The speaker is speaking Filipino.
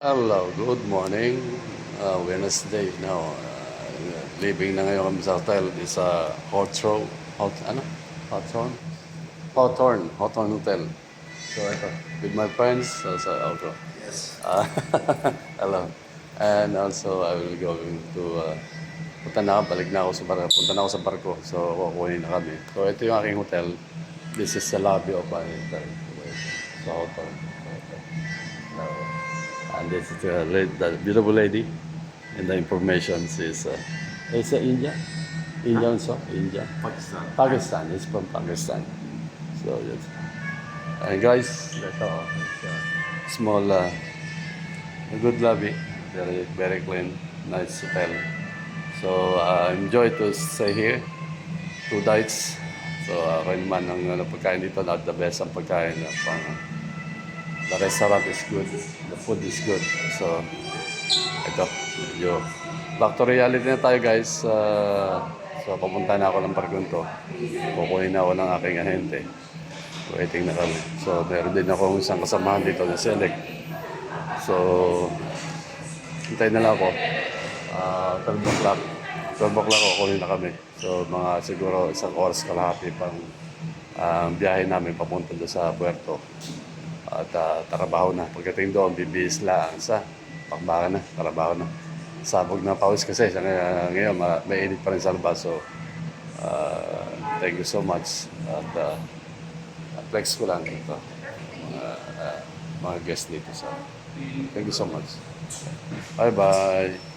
Hello, good morning. Wednesday now. Leaving na ngayon kami sa hotel. Is a Hawthorne? Hawthorne Hotel. So ito, with my friends, sa outro. Yes. Hello. And also, I will going to, balik na ako sa barko. Punta na ako sa barko. So, kukunin na kami. So, ito yung aking hotel. This is the lobby of my hotel. So, Hawthorne. And this is the beautiful lady. And the information is it's India. Indian so India. Pakistan. Pakistan. It's from Pakistan. So yes. And guys, ito, it's a small, a good lobby. Very clean, nice hotel. So enjoy to stay here. 2 nights. So ako naman ang pagkain dito, not the best ang pagkain. The restaurant is good. The food is good. So ito, medyo back to reality na tayo guys. So papunta na ako ng barkong to. Kukunin na ako ng aking ahente. Waiting na kami. So meron din ako isang kasamahan dito na select. So hintayin na lang ako. 12 o'clock. 12 o'clock kukunin na kami. So mga siguro isang oras kalahati pang biyahe namin papunta doon sa puerto. At trabaho na. Pagdating doon, bibihis lang sa pakbakan na, trabaho na. Sabog na pawis kasi ngayon may init pa rin sa labas. So, thank you so much. At flex ko lang ito. Mga guests dito. So, thank you so much. Bye-bye.